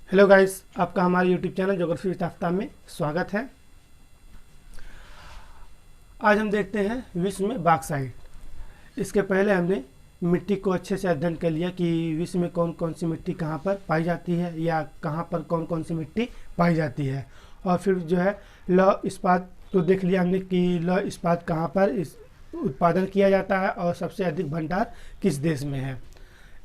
Hello guys, आपका हमारे YouTube channel geography with Aftab में स्वागत है। आज हम देखते हैं विश्व में बॉक्साइट। इसके पहले हमने मिट्टी को अच्छे से अध्ययन कर लिया कि विश्व में कौन कौन सी मिट्टी कहाँ पर पाई जाती है या कहाँ पर कौन कौन सी मिट्टी पाई जाती है। और फिर जो है लौह इस्पात तो देख लिया हमने कि लौह इस्पात कहाँ पर इस उत्पादन किया जाता है और सबसे अधिक भंडार किस देश में है।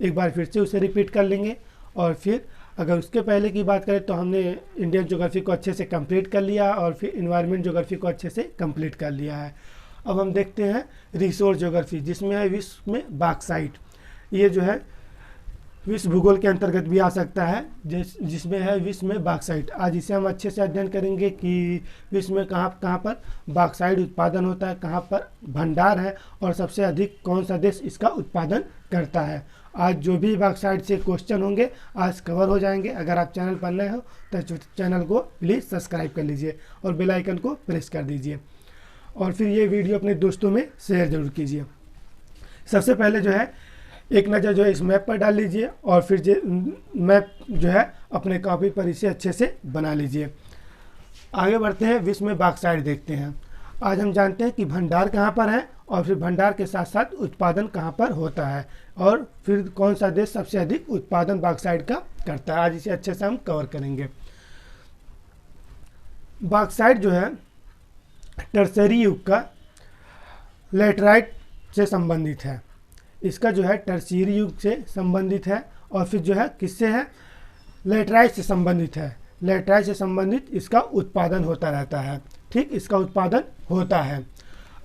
एक बार फिर से उसे रिपीट कर लेंगे। और फिर अगर उसके पहले की बात करें तो हमने इंडियन ज्योग्राफी को अच्छे से कंप्लीट कर लिया और फिर इन्वायरमेंट ज्योग्राफी को अच्छे से कंप्लीट कर लिया है। अब हम देखते हैं रिसोर्स ज्योग्राफी, जिसमें है विश्व में बॉक्साइट। ये जो है विश्व भूगोल के अंतर्गत भी आ सकता है, जिसमें है विश्व में बॉक्साइट। आज इसे हम अच्छे से अध्ययन करेंगे कि विश्व में कहाँ कहाँ पर बॉक्साइट उत्पादन होता है, कहाँ पर भंडार है और सबसे अधिक कौन सा देश इसका उत्पादन करता है। आज जो भी बॉक्साइट से क्वेश्चन होंगे आज कवर हो जाएंगे। अगर आप चैनल पर नए हो तो चैनल को प्लीज़ सब्सक्राइब कर लीजिए और बेल आइकन को प्रेस कर दीजिए और फिर ये वीडियो अपने दोस्तों में शेयर जरूर कीजिए। सबसे पहले जो है एक नज़र जो है इस मैप पर डाल लीजिए और फिर मैप जो है अपने कॉपी पर इसे अच्छे से बना लीजिए। आगे बढ़ते हैं, विश्व में बॉक्साइट देखते हैं। आज हम जानते हैं कि भंडार कहाँ पर है और फिर भंडार के साथ साथ उत्पादन कहाँ पर होता है और फिर कौन सा देश सबसे अधिक उत्पादन बॉक्साइट का करता है। आज इसे अच्छे से हम कवर करेंगे। बॉक्साइट जो है टर्सरी युग का लेटराइट से संबंधित है। इसका जो है टर्सरी युग से संबंधित है और फिर जो है किससे है, लेटराइट से संबंधित है। लेटराइट से संबंधित इसका उत्पादन होता रहता है। ठीक, इसका उत्पादन होता है।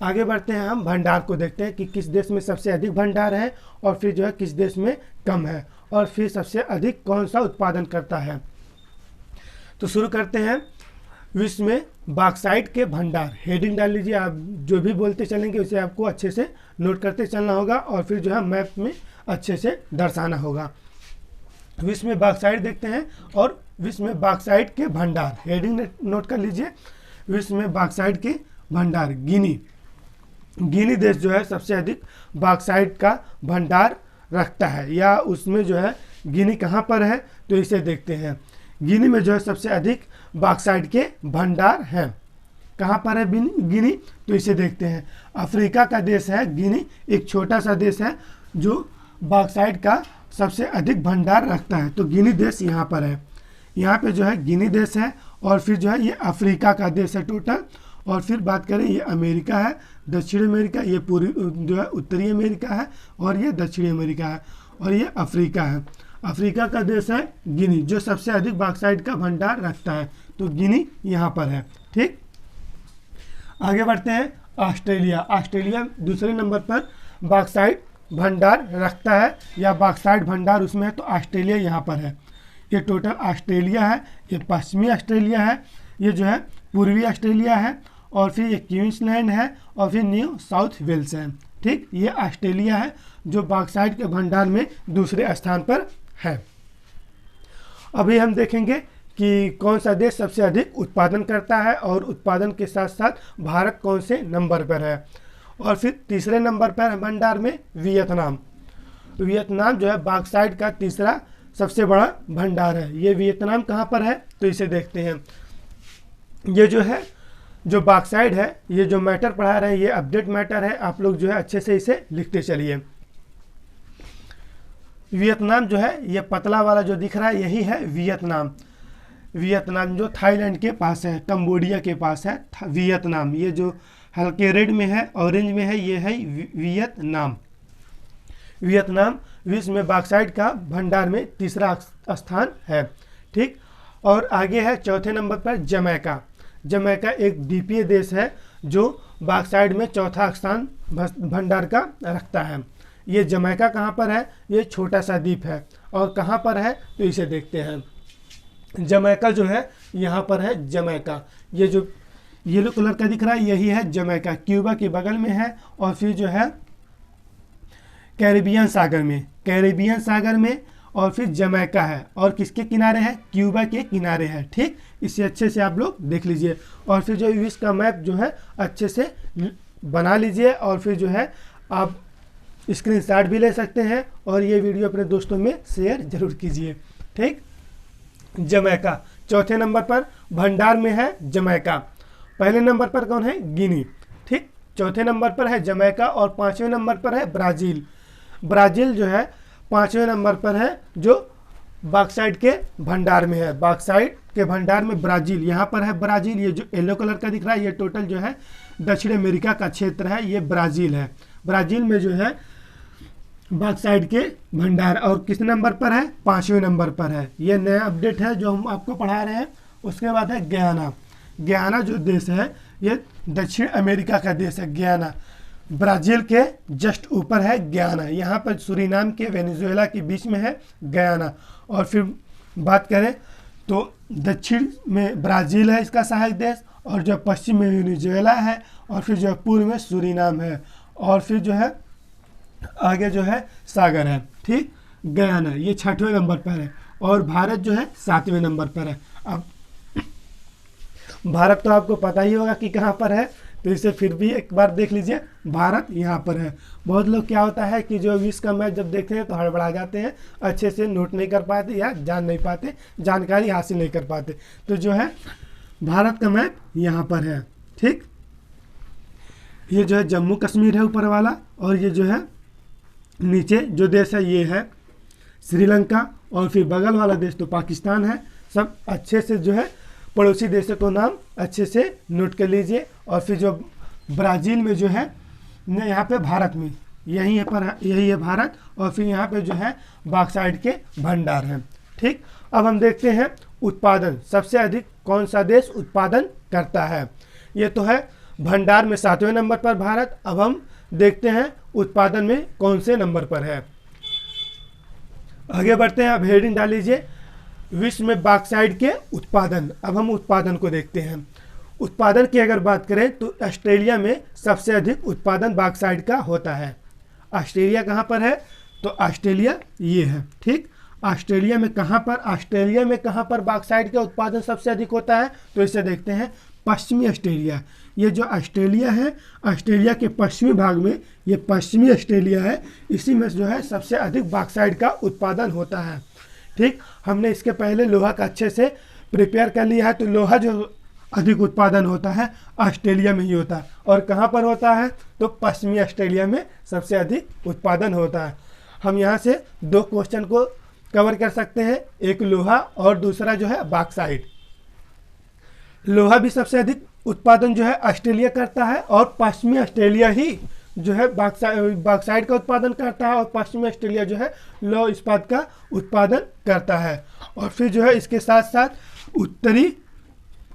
आगे बढ़ते हैं, हम भंडार को देखते हैं कि किस देश में सबसे अधिक भंडार है और फिर जो है किस देश में कम है और फिर सबसे अधिक कौन सा उत्पादन करता है। तो शुरू करते हैं, विश्व में बॉक्साइट के भंडार। हेडिंग डाल लीजिए, आप जो भी बोलते चलेंगे उसे आपको अच्छे से नोट करते चलना होगा और फिर जो है मैप में अच्छे से दर्शाना होगा। विश्व में बॉक्साइट देखते हैं और विश्व में बॉक्साइट के भंडार। हेडिंग नोट कर लीजिए, विश्व में बॉक्साइट के भंडार। गिनी देश जो है सबसे अधिक बॉक्साइट का भंडार रखता है, या उसमें जो है गिनी कहाँ पर है तो इसे देखते हैं। गिनी में जो है सबसे अधिक बॉक्साइट के भंडार हैं। कहाँ पर है गिनी तो इसे देखते हैं। अफ्रीका का देश है गिनी, एक छोटा सा देश है जो बॉक्साइट का सबसे अधिक भंडार रखता है। तो गिनी देश यहाँ पर है। यहाँ पे जो है गिनी देश है और फिर जो है ये अफ्रीका का देश है टोटल। और फिर बात करें, ये अमेरिका है, दक्षिण अमेरिका, ये पूरी जो है उत्तरी अमेरिका है और ये दक्षिणी अमेरिका है और ये अफ्रीका है। अफ्रीका का देश है गिनी जो सबसे अधिक बॉक्साइट का भंडार रखता है। तो गिनी यहाँ पर है। ठीक, आगे बढ़ते हैं, ऑस्ट्रेलिया। ऑस्ट्रेलिया दूसरे नंबर पर बॉक्साइट भंडार रखता है या बॉक्साइट भंडार उसमें है, तो ऑस्ट्रेलिया यहाँ पर है। ये टोटल ऑस्ट्रेलिया है, ये पश्चिमी ऑस्ट्रेलिया है, ये जो है पूर्वी ऑस्ट्रेलिया है और फिर ये क्वींसलैंड है और फिर न्यू साउथ वेल्स है। ठीक, ये ऑस्ट्रेलिया है जो बॉक्साइट के भंडार में दूसरे स्थान पर है। अभी हम देखेंगे कि कौन सा देश सबसे अधिक उत्पादन करता है और उत्पादन के साथ साथ भारत कौन से नंबर पर है। और फिर तीसरे नंबर पर है भंडार में वियतनाम। वियतनाम जो है बॉक्साइट का तीसरा सबसे बड़ा भंडार है। ये वियतनाम कहाँ पर है तो इसे देखते हैं। ये जो है जो बॉक्साइट है, ये जो मैटर पढ़ा रहे हैं ये अपडेट मैटर है, आप लोग जो है अच्छे से इसे लिखते चलिए। वियतनाम जो है ये पतला वाला जो दिख रहा है यही है वियतनाम। वियतनाम जो थाईलैंड के पास है, कंबोडिया के पास है वियतनाम। ये जो हल्के रेड में है, ऑरेंज में है, ये है वियतनाम। वियतनाम विश्व में बॉक्साइट का भंडार में तीसरा स्थान है। ठीक, और आगे है चौथे नंबर पर जमैका। जमैका एक द्वीपीय देश है जो बॉक्साइट में चौथा स्थान भंडार का रखता है। ये जमैका कहाँ पर है, ये छोटा सा द्वीप है और कहाँ पर है तो इसे देखते हैं। जमैका जो है यहाँ पर है जमैका। ये जो येलो कलर का दिख रहा है यही है जमैका, क्यूबा के बगल में है और फिर जो है कैरिबियन सागर में और फिर जमैका है और किसके किनारे है, क्यूबा के किनारे है। ठीक, इसे अच्छे से आप लोग देख लीजिए और फिर जो विश्व का मैप जो है अच्छे से बना लीजिए और फिर जो है आप स्क्रीनशॉट भी ले सकते हैं और ये वीडियो अपने दोस्तों में शेयर जरूर कीजिए। ठीक, जमैका। चौथे नंबर पर भंडार में है जमैका। पहले नंबर पर कौन है? गिनी। ठीक, चौथे नंबर पर है जमैका और पांचवें नंबर पर है ब्राज़ील। ब्राज़ील जो है पांचवें नंबर पर है, जो बॉक्साइट के भंडार में है। बॉक्साइट के भंडार में ब्राज़ील, यहाँ पर है ब्राज़ील। ये जो येलो कलर का दिख रहा है ये टोटल जो है दक्षिण अमेरिका का क्षेत्र है, ये ब्राज़ील है। ब्राज़ील में जो है बॉक्साइट के भंडार, और किस नंबर पर है? पांचवें नंबर पर है। ये नया अपडेट है जो हम आपको पढ़ा रहे हैं। उसके बाद है गयाना। गयाना जो देश है ये दक्षिण अमेरिका का देश है, गयाना। ब्राज़ील के जस्ट ऊपर है गयाना, यहाँ पर सूरीनाम के वेनेजुएला के बीच में है गयाना। और फिर बात करें तो दक्षिण में ब्राज़ील है इसका सहायक देश, और जो पश्चिम में वेनेजुएला है, और फिर जो पूर्व में सूरीनाम है, और फिर जो है आगे जो है सागर है। ठीक, गयाना ये 6वें नंबर पर है, और भारत जो है 7वें नंबर पर है। अब भारत तो आपको पता ही होगा कि कहाँ पर है, तो इसे फिर भी एक बार देख लीजिए। भारत यहाँ पर है। बहुत लोग क्या होता है कि जो विश्व का मैच जब देखते हैं तो हड़बड़ा जाते हैं, अच्छे से नोट नहीं कर पाते या जान नहीं पाते, जानकारी हासिल नहीं कर पाते। तो जो है भारत का मैप यहाँ पर है। ठीक, ये जो है जम्मू कश्मीर है ऊपर वाला, और ये जो है नीचे जो देश है ये है श्रीलंका, और फिर बगल वाला देश तो पाकिस्तान है। सब अच्छे से जो है पड़ोसी देशों को नाम अच्छे से नोट कर लीजिए। और फिर जो ब्राज़ील में जो है यहाँ पे भारत में यही है भारत, और फिर यहाँ पे जो है बॉक्साइट के भंडार हैं। ठीक, अब हम देखते हैं उत्पादन सबसे अधिक कौन सा देश उत्पादन करता है। ये तो है भंडार में 7वें नंबर पर भारत। अब हम देखते हैं उत्पादन में कौन से नंबर पर है। आगे बढ़ते हैं, अब हेडिंग डाल लीजिए, विश्व में बॉक्साइट के उत्पादन। अब हम उत्पादन को देखते हैं। उत्पादन की अगर बात करें तो ऑस्ट्रेलिया में सबसे अधिक उत्पादन बॉक्साइट का होता है। ऑस्ट्रेलिया कहाँ पर है? तो ऑस्ट्रेलिया ये है। ठीक, ऑस्ट्रेलिया में कहाँ पर बॉक्साइट का उत्पादन सबसे अधिक होता है? तो इसे देखते हैं, पश्चिमी ऑस्ट्रेलिया। ये जो ऑस्ट्रेलिया है, ऑस्ट्रेलिया के पश्चिमी भाग में ये पश्चिमी ऑस्ट्रेलिया है, इसी में जो है सबसे अधिक बॉक्साइट का उत्पादन होता है। ठीक, हमने इसके पहले लोहा का अच्छे से प्रिपेयर कर लिया है, तो लोहा जो अधिक उत्पादन होता है ऑस्ट्रेलिया में ही होता है। और कहाँ पर होता है? तो पश्चिमी ऑस्ट्रेलिया में सबसे अधिक उत्पादन होता है। हम यहाँ से 2 क्वेश्चन को कवर कर सकते हैं, एक लोहा और दूसरा जो है बॉक्साइट। लोहा भी सबसे अधिक उत्पादन जो है ऑस्ट्रेलिया करता है, और पश्चिमी ऑस्ट्रेलिया ही जो है बॉक्साइट का उत्पादन करता है, और पश्चिमी ऑस्ट्रेलिया जो है लौह इस्पात का उत्पादन करता है। और फिर जो है इसके साथ साथ उत्तरी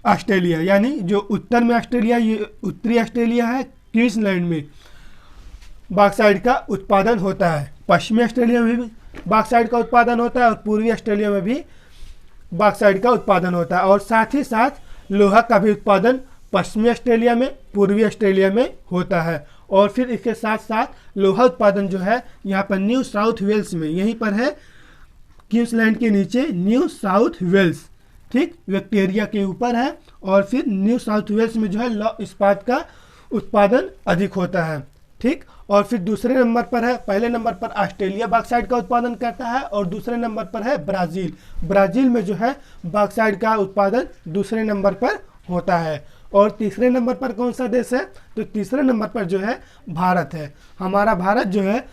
ऑस्ट्रेलिया, यानी जो उत्तर में ऑस्ट्रेलिया, ये उत्तरी ऑस्ट्रेलिया है, क्वींसलैंड में बॉक्साइट का उत्पादन होता है। पश्चिमी ऑस्ट्रेलिया में भी बॉक्साइट का उत्पादन होता है, और पूर्वी ऑस्ट्रेलिया में भी बॉक्साइट का उत्पादन होता है। और साथ ही साथ लोहा का भी उत्पादन पश्चिमी ऑस्ट्रेलिया में, पूर्वी ऑस्ट्रेलिया में होता है। और फिर इसके साथ साथ लोहा उत्पादन जो है यहाँ पर न्यू साउथ वेल्स में, यहीं पर है क्वींसलैंड के नीचे न्यू साउथ वेल्स। ठीक, विक्टोरिया के ऊपर है, और फिर न्यू साउथ वेल्स में जो है लौह इस्पात का उत्पादन अधिक होता है। ठीक, और फिर दूसरे नंबर पर है, पहले नंबर पर ऑस्ट्रेलिया बॉक्साइट का उत्पादन करता है, और दूसरे नंबर पर है ब्राज़ील। ब्राज़ील में जो है बॉक्साइट का उत्पादन दूसरे नंबर पर होता है। और तीसरे नंबर पर कौन सा देश है? तो तीसरे नंबर पर जो है भारत है। हमारा भारत जो है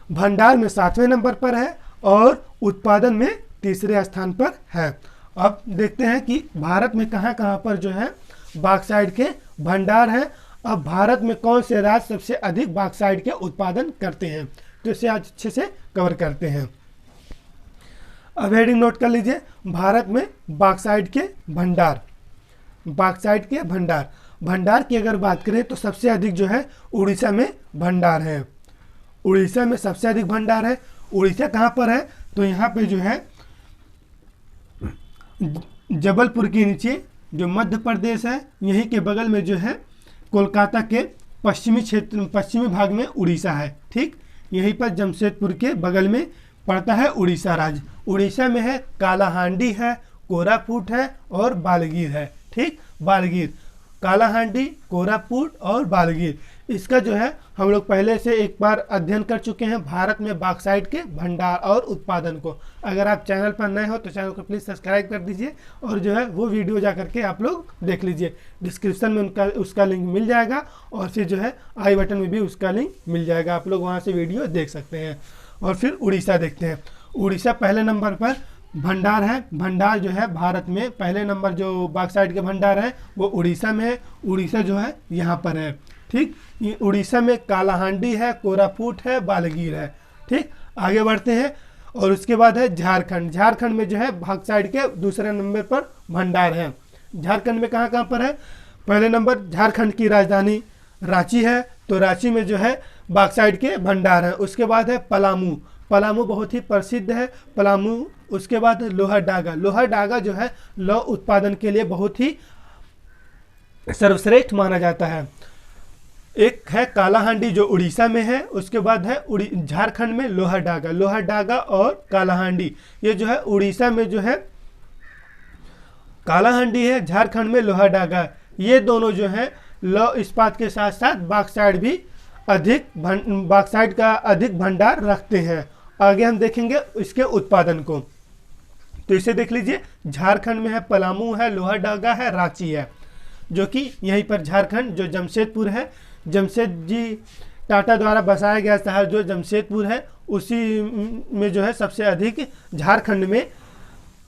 भंडार में 7वें नंबर पर है, और उत्पादन में तीसरे स्थान पर है। अब देखते हैं कि भारत में कहाँ पर जो है बॉक्साइट के भंडार हैं। अब भारत में कौन से राज्य सबसे अधिक बॉक्साइट के उत्पादन करते हैं, तो इसे आज अच्छे से कवर करते हैं। अब हेडिंग नोट कर लीजिए, भारत में बॉक्साइट के भंडार। बॉक्साइट के भंडार की अगर बात करें तो सबसे अधिक जो है उड़ीसा में भंडार है। उड़ीसा में सबसे अधिक भंडार है। उड़ीसा कहाँ पर है? तो यहाँ पे जो है जबलपुर के नीचे जो मध्य प्रदेश है, यहीं के बगल में जो है कोलकाता के पश्चिमी भाग में उड़ीसा है। ठीक, यहीं पर जमशेदपुर के बगल में पड़ता है उड़ीसा राज्य। उड़ीसा में है कालाहांडी है, कोरापुट है और बालगीर है। ठीक, बालगीर, कालाहांडी, कोरापुट और बालगीर, इसका जो है हम लोग पहले से एक बार अध्ययन कर चुके हैं भारत में बॉक्साइट के भंडार और उत्पादन को। अगर आप चैनल पर नए हो तो चैनल को प्लीज़ सब्सक्राइब कर दीजिए और जो है वो वीडियो जा करके आप लोग देख लीजिए। डिस्क्रिप्शन में उसका लिंक मिल जाएगा और फिर जो है आई बटन में भी उसका लिंक मिल जाएगा, आप लोग वहाँ से वीडियो देख सकते हैं। और फिर उड़ीसा देखते हैं। उड़ीसा पहले नंबर पर भंडार है। भंडार जो है भारत में पहले नंबर जो बॉक्साइट के भंडार है वो उड़ीसा में है। उड़ीसा जो है यहाँ पर है। ठीक, ये उड़ीसा में कालाहांडी है, कोरापुट है, बालागीर है। ठीक, आगे बढ़ते हैं। और उसके बाद है झारखंड। झारखंड में जो है बॉक्साइट के दूसरे नंबर पर भंडार है। झारखंड में कहाँ कहाँ पर है? पहले नंबर झारखंड की राजधानी रांची है, तो रांची में जो है बॉक्साइट के भंडार हैं। उसके बाद है पलामू। पलामू बहुत ही प्रसिद्ध है, पलामू। उसके बाद है लोहरडागा। लोहरडागा जो है लौह उत्पादन के लिए बहुत ही सर्वश्रेष्ठ माना जाता है। एक है कालाहांडी जो उड़ीसा में है। उसके बाद है झारखंड में लोहरडागा। लोहरडागा और कालाहांडी ये जो है उड़ीसा में जो है कालाहांडी है, झारखंड में लोहरडागा। ये दोनों जो है लौह इस्पात के साथ साथ बॉक्साइट भी बॉक्साइट का अधिक भंडार रखते हैं। आगे हम देखेंगे इसके उत्पादन को, तो इसे देख लीजिए। झारखंड में है पलामू है, लोहरडागा है, रांची है, जो कि यहीं पर झारखंड जो जमशेदपुर है, जमशेद जी टाटा द्वारा बसाया गया शहर जो जमशेदपुर है, उसी में जो है सबसे अधिक झारखंड में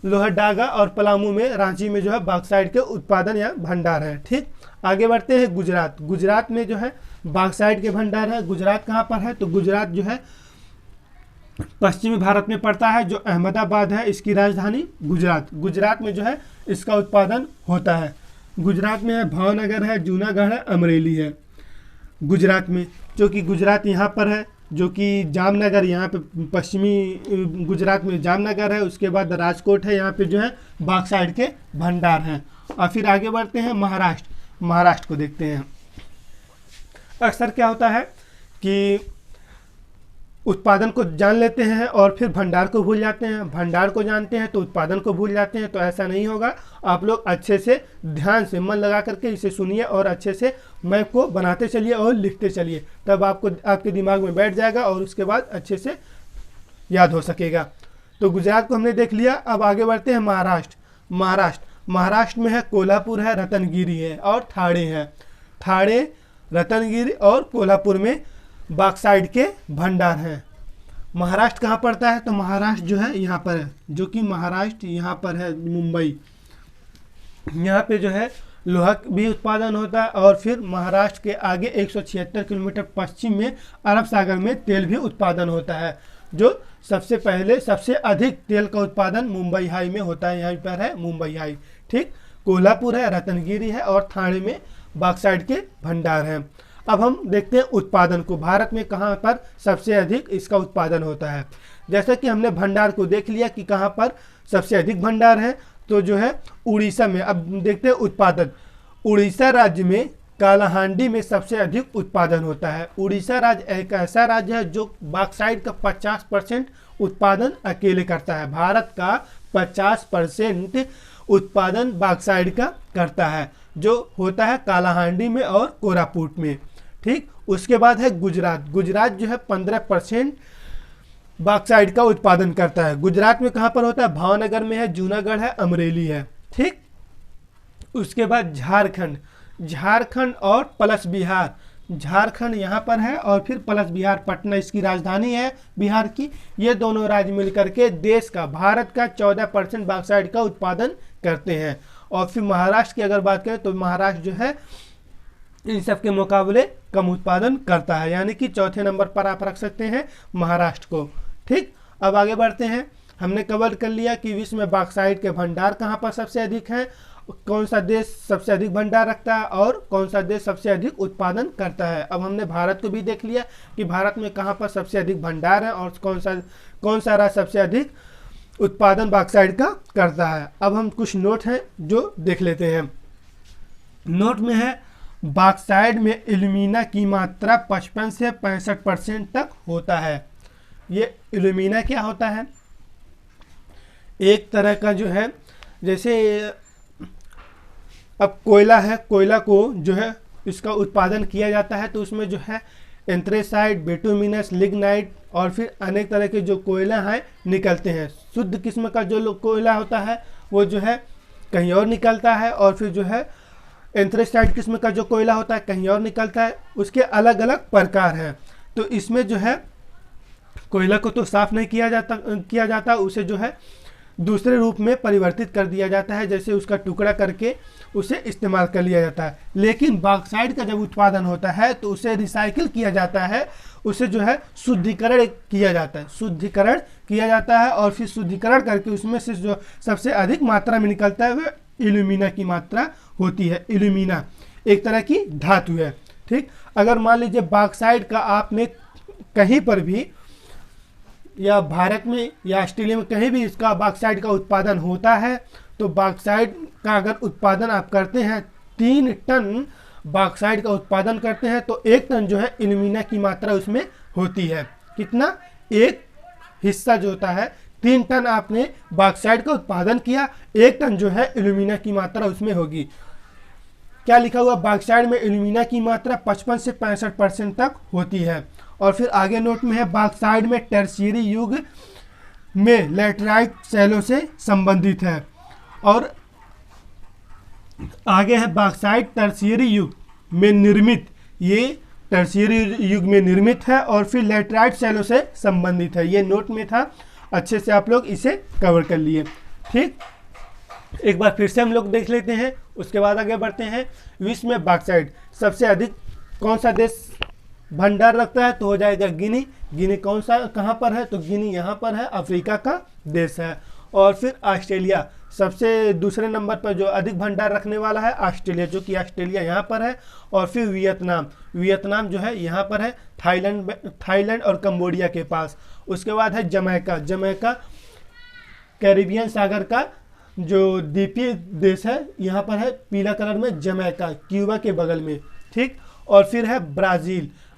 लोहरडागा और पलामू में, रांची में जो है बॉक्साइट के उत्पादन या भंडार है। ठीक, आगे बढ़ते हैं गुजरात। गुजरात में जो है बॉक्साइट के भंडार है। गुजरात कहाँ पर है? तो गुजरात जो है पश्चिमी भारत में पड़ता है, जो अहमदाबाद है इसकी राजधानी गुजरात। गुजरात में जो है इसका उत्पादन होता है। गुजरात में है भावनगर है, जूनागढ़ है, अमरेली है गुजरात में, जो कि गुजरात यहाँ पर है, जो कि जामनगर यहाँ पे पश्चिमी गुजरात में जामनगर है। उसके बाद राजकोट है, यहाँ पे जो है बॉक्साइट के भंडार हैं। और फिर आगे बढ़ते हैं महाराष्ट्र। महाराष्ट्र को देखते हैं। अक्सर क्या होता है कि उत्पादन को जान लेते हैं और फिर भंडार को भूल जाते हैं, भंडार को जानते हैं तो उत्पादन को भूल जाते हैं। तो ऐसा नहीं होगा। आप लोग अच्छे से ध्यान से मन लगा करके इसे सुनिए और अच्छे से मैप को बनाते चलिए और लिखते चलिए, तब आपको आपके दिमाग में बैठ जाएगा और उसके बाद अच्छे से याद हो सकेगा। तो गुजरात को हमने देख लिया। अब आगे बढ़ते हैं महाराष्ट्र। महाराष्ट्र में है कोल्हापुर है, रत्नागिरी है और ठाणे है। ठाणे, रत्नागिरी और कोल्हापुर में बॉक्साइट के भंडार हैं। महाराष्ट्र कहाँ पड़ता है? तो महाराष्ट्र जो है यहाँ पर है, जो कि महाराष्ट्र यहाँ पर है, मुंबई। यहाँ पे जो है लोहा भी उत्पादन होता है। और फिर महाराष्ट्र के आगे 176 किलोमीटर पश्चिम में अरब सागर में तेल भी उत्पादन होता है, जो सबसे अधिक तेल का उत्पादन मुंबई हाई में होता है। यहाँ पर है मुंबई हाई। ठीक, कोल्हापुर है, रत्नागिरी है और ठाणे में बॉक्साइट के भंडार हैं। अब हम देखते हैं उत्पादन को। भारत में कहाँ पर सबसे अधिक इसका उत्पादन होता है। जैसा कि हमने भंडार को देख लिया कि कहाँ पर सबसे अधिक भंडार है, तो जो है उड़ीसा में। अब देखते हैं उत्पादन। उड़ीसा राज्य में कालाहांडी में सबसे अधिक उत्पादन होता है। उड़ीसा राज्य एक ऐसा राज्य है जो बॉक्साइट का 50% उत्पादन अकेले करता है। भारत का 50% उत्पादन बॉक्साइट का करता है, जो होता है कालाहांडी में और कोरापुट में। ठीक, उसके बाद है गुजरात। गुजरात जो है 15% बॉक्साइट का उत्पादन करता है। गुजरात में कहाँ पर होता है? भावनगर में है, जूनागढ़ है, अमरेली है। ठीक, उसके बाद झारखंड। झारखंड और प्लस बिहार। झारखंड यहाँ पर है और फिर प्लस बिहार, पटना इसकी राजधानी है बिहार की। ये दोनों राज्य मिलकर के देश का, भारत का 14% बॉक्साइट का उत्पादन करते हैं। और फिर महाराष्ट्र की अगर बात करें तो महाराष्ट्र जो है इन सब के मुकाबले कम उत्पादन करता है, यानी कि चौथे नंबर पर आप रख सकते हैं महाराष्ट्र को। ठीक, अब आगे बढ़ते हैं। हमने कवर कर लिया कि विश्व में बॉक्साइट के भंडार कहाँ पर सबसे अधिक हैं, कौन सा देश सबसे अधिक भंडार रखता है और कौन सा देश सबसे अधिक उत्पादन करता है। अब हमने भारत को भी देख लिया कि भारत में कहाँ पर सबसे अधिक भंडार है और कौन सा राज्य सबसे अधिक उत्पादन बॉक्साइट का करता है। अब हम कुछ नोट हैं जो देख लेते हैं। नोट में है बॉक्साइट में एल्यूमिना की मात्रा 55 से 65% तक होता है। ये एल्यूमिना क्या होता है? एक तरह का जो है, जैसे अब कोयला है, कोयला को जो है इसका उत्पादन किया जाता है तो उसमें जो है एंथ्रेसाइट, बिटुमिनस, लिग्नाइट और फिर अनेक तरह के जो कोयला हैं निकलते हैं। शुद्ध किस्म का जो कोयला होता है वो जो है कहीं और निकलता है, और फिर जो है एंथ्रेसाइट किस्म का जो कोयला होता है कहीं और निकलता है। उसके अलग अलग प्रकार हैं। तो इसमें जो है कोयला को तो साफ नहीं किया जाता, उसे जो है दूसरे रूप में परिवर्तित कर दिया जाता है, जैसे उसका टुकड़ा करके उसे इस्तेमाल कर लिया जाता है। लेकिन बॉक्साइट का जब उत्पादन होता है तो उसे रिसाइकिल किया जाता है, उसे जो है शुद्धिकरण किया जाता है, शुद्धिकरण किया जाता है और फिर शुद्धिकरण करके उसमें से जो सबसे अधिक मात्रा में निकलता है वह एल्यूमिना की मात्रा होती है। एल्यूमिना एक तरह की धातु है। ठीक, अगर मान लीजिए बॉक्साइट का आपने कहीं पर भी या भारत में या ऑस्ट्रेलिया में कहीं भी इसका बॉक्साइट का उत्पादन होता है तो बॉक्साइट का अगर उत्पादन आप करते हैं 3 टन बॉक्साइट का उत्पादन करते हैं तो 1 टन जो है एल्यूमिना की मात्रा उसमें होती है। कितना? एक हिस्सा जो होता है 3 टन आपने बॉक्साइट का उत्पादन किया, 1 टन जो है एल्यूमिना की मात्रा उसमें होगी। क्या लिखा हुआ? बॉक्साइट में एल्यूमिना की मात्रा 55 से 65% तक होती है। और फिर आगे नोट में है बॉक्साइट में टर्शियरी युग में लैटराइट शैलों से संबंधित है। और आगे है बॉक्साइट टर्शियरी युग में निर्मित, ये टर्शियरी युग में निर्मित है और फिर लैटराइट शैलों से संबंधित है। ये नोट में था, अच्छे से आप लोग इसे कवर कर लिए। ठीक, एक बार फिर से हम लोग देख लेते हैं, उसके बाद आगे बढ़ते हैं। विश्व में बॉक्साइट सबसे अधिक कौन सा देश भंडार रखता है? तो हो जाएगा गिनी। गिनी कौन सा कहाँ पर है? तो गिनी यहाँ पर है, अफ्रीका का देश है। और फिर ऑस्ट्रेलिया सबसे दूसरे नंबर पर जो अधिक भंडार रखने वाला है ऑस्ट्रेलिया, जो कि ऑस्ट्रेलिया यहाँ पर है। और फिर वियतनाम जो है यहाँ पर है, थाईलैंड और कंबोडिया के पास। उसके बाद है जमैका कैरिबियन सागर का जो द्वीपीय देश है, यहाँ पर है पीला कलर में जमैका, क्यूबा के बगल में। ठीक, और फिर है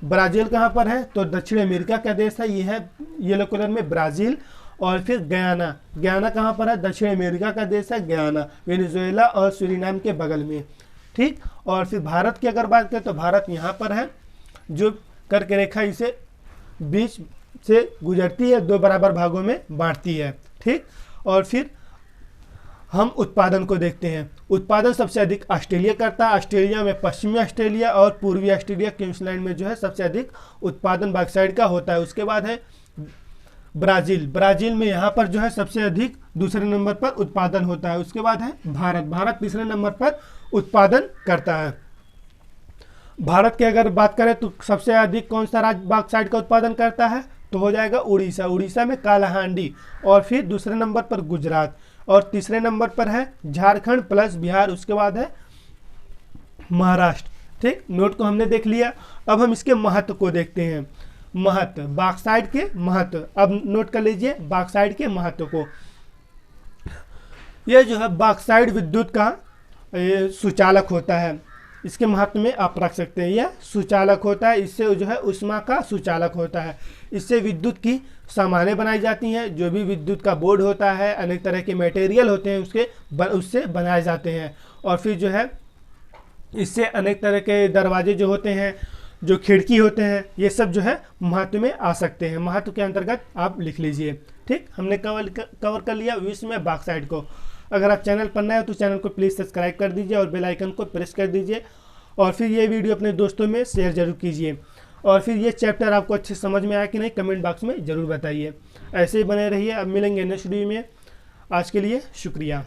ब्राज़ील कहाँ पर है? तो दक्षिण अमेरिका का देश है, ये है येलो कलर में ब्राज़ील। और फिर गयाना कहाँ पर है? दक्षिण अमेरिका का देश है गयाना, वेनेजुएला और सूरीनाम के बगल में। ठीक, और फिर भारत की अगर बात करें तो भारत यहाँ पर है, जो कर्क रेखा इसे बीच से गुजरती है, 2 बराबर भागों में बांटती है। ठीक, और फिर हम उत्पादन को देखते हैं। उत्पादन सबसे अधिक ऑस्ट्रेलिया करता है। ऑस्ट्रेलिया में पश्चिमी ऑस्ट्रेलिया और पूर्वी ऑस्ट्रेलिया, क्वींसलैंड में जो है सबसे अधिक उत्पादन बॉक्साइट का होता है। उसके बाद है ब्राज़ील में यहाँ पर जो है सबसे अधिक दूसरे नंबर पर उत्पादन होता है। उसके बाद है भारत तीसरे नंबर पर उत्पादन करता है। भारत की अगर बात करें तो सबसे अधिक कौन सा राज्य बॉक्साइट का उत्पादन करता है? तो हो जाएगा उड़ीसा में कालाहांडी। और फिर दूसरे नंबर पर गुजरात और तीसरे नंबर पर है झारखंड प्लस बिहार। उसके बाद है महाराष्ट्र। ठीक, नोट को हमने देख लिया। अब हम इसके महत्व को देखते हैं। महत्व, बॉक्साइट के महत्व। अब नोट कर लीजिए बॉक्साइट के महत्व को। यह जो है बॉक्साइट विद्युत का सुचालक होता है। इसके महत्व में आप रख सकते हैं, यह सुचालक होता है। इससे जो है ऊष्मा का सुचालक होता है। इससे विद्युत की सामानें बनाई जाती हैं। जो भी विद्युत का बोर्ड होता है, अनेक तरह के मटेरियल होते हैं उससे बनाए जाते हैं। और फिर जो है इससे अनेक तरह के दरवाजे जो होते हैं, जो खिड़की होते हैं, ये सब जो है महत्व में आ सकते हैं। महत्व के अंतर्गत आप लिख लीजिए। ठीक, हमने कवर कर लिया विश्व में बॉक्साइट को। अगर आप चैनल पर नए हो तो चैनल को प्लीज़ सब्सक्राइब कर दीजिए और बेल आइकन को प्रेस कर दीजिए। और फिर ये वीडियो अपने दोस्तों में शेयर जरूर कीजिए। और फिर ये चैप्टर आपको अच्छे समझ में आया कि नहीं, कमेंट बॉक्स में ज़रूर बताइए। ऐसे ही बने रहिए। अब मिलेंगे नेक्स्ट वीडियो में। आज के लिए शुक्रिया।